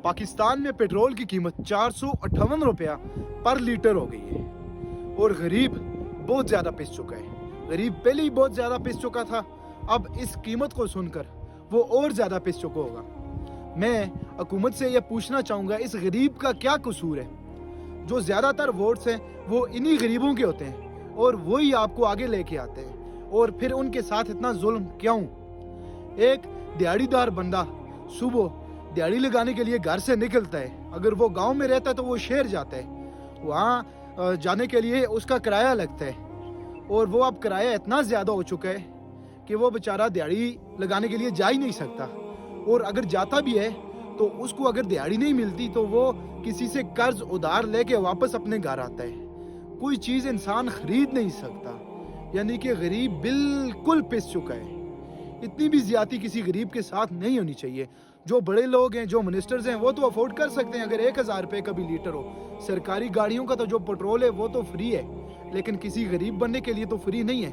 पाकिस्तान में पेट्रोल की कीमत 458 रुपया पर लीटर हो गई है और गरीब बहुत ज़्यादा पिस चुका है। गरीब पहले ही बहुत ज़्यादा पिस चुका था, अब इस कीमत को सुनकर वो और ज़्यादा पिस चुका होगा। मैं हुकूमत से ये पूछना चाहूँगा, इस गरीब का क्या कसूर है? जो ज़्यादातर वोट्स हैं वो इन्हीं गरीबों के होते हैं और वही आपको आगे लेके आते हैं, और फिर उनके साथ इतना जुल्म क्यों? एक दिहाड़ीदार बंदा सुबह दिहाड़ी लगाने के लिए घर से निकलता है, अगर वो गांव में रहता है तो वो शहर जाता है, वहाँ जाने के लिए उसका किराया लगता है, और वो अब किराया इतना ज़्यादा हो चुका है कि वो बेचारा दिहाड़ी लगाने के लिए जा ही नहीं सकता, और अगर जाता भी है तो उसको अगर दिहाड़ी नहीं मिलती तो वो किसी से कर्ज उधार लेके वापस अपने घर आता है। कोई चीज़ इंसान खरीद नहीं सकता, यानी कि गरीब बिल्कुल पिस चुका है। इतनी भी ज्यादती किसी गरीब के साथ नहीं होनी चाहिए। जो बड़े लोग हैं, जो मिनिस्टर्स हैं, वो तो अफोर्ड कर सकते हैं अगर 1000 रुपये का भी लीटर हो। सरकारी गाड़ियों का तो जो पेट्रोल है वो तो फ्री है, लेकिन किसी गरीब बनने के लिए तो फ्री नहीं है।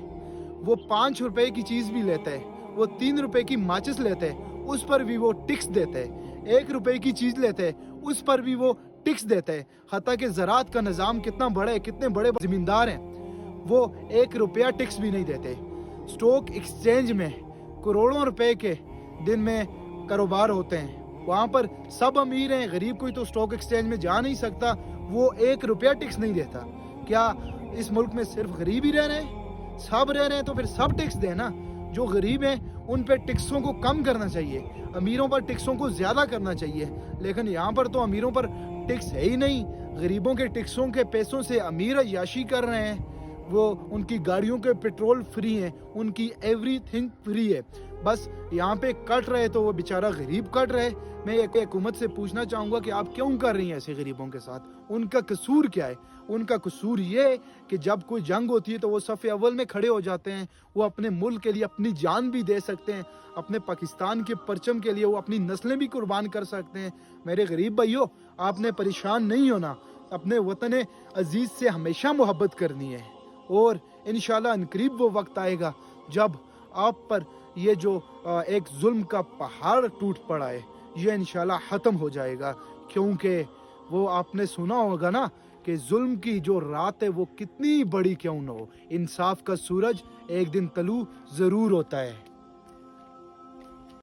वो 5 रुपए की चीज़ भी लेता है, वो 3 रुपए की माचिस लेता है, उस पर भी वो टैक्स देता है। 1 रुपए की चीज़ लेता है, उस पर भी वो टैक्स देता है। हत्ता कि ज़राअत का निज़ाम कितना बड़ा है, कितने बड़े ज़मींदार हैं, वो 1 रुपया टैक्स भी नहीं देते। स्टॉक एक्सचेंज में करोड़ों रुपए के दिन में कारोबार होते हैं, वहाँ पर सब अमीर हैं, गरीब कोई तो स्टॉक एक्सचेंज में जा नहीं सकता, वो 1 रुपया टैक्स नहीं देता। क्या इस मुल्क में सिर्फ गरीब ही रह रहे हैं? सब रह रहे हैं तो फिर सब टैक्स देना। जो गरीब हैं उन पर टैक्सों को कम करना चाहिए, अमीरों पर टैक्सों को ज़्यादा करना चाहिए, लेकिन यहाँ पर तो अमीरों पर टैक्स है ही नहीं। गरीबों के टैक्सों के पैसों से अमीर अय्याशी कर रहे हैं। वो उनकी गाड़ियों के पेट्रोल फ्री हैं, उनकी एवरीथिंग फ्री है, बस यहाँ पे कट रहे तो वो बेचारा गरीब कट रहे। मैं एक हुकूमत से पूछना चाहूँगा कि आप क्यों कर रही हैं ऐसे गरीबों के साथ? उनका कसूर क्या है? उनका कसूर ये है कि जब कोई जंग होती है तो वो सफ़े अव्वल में खड़े हो जाते हैं। वो अपने मुल्क के लिए अपनी जान भी दे सकते हैं, अपने पाकिस्तान के परचम के लिए वो अपनी नस्लें भी कुर्बान कर सकते हैं। मेरे गरीब भाइयों, आपने परेशान नहीं होना, अपने वतन अजीज़ से हमेशा मोहब्बत करनी है, और इंशाल्लाह अनकरीब वो वक्त आएगा जब आप पर ये जो एक जुल्म का पहाड़ टूट पड़ा है ये इंशाल्लाह ख़त्म हो जाएगा। क्योंकि वो आपने सुना होगा ना कि जुल्म की जो रात है वो कितनी बड़ी क्यों न हो, इंसाफ का सूरज एक दिन तलू ज़रूर होता है।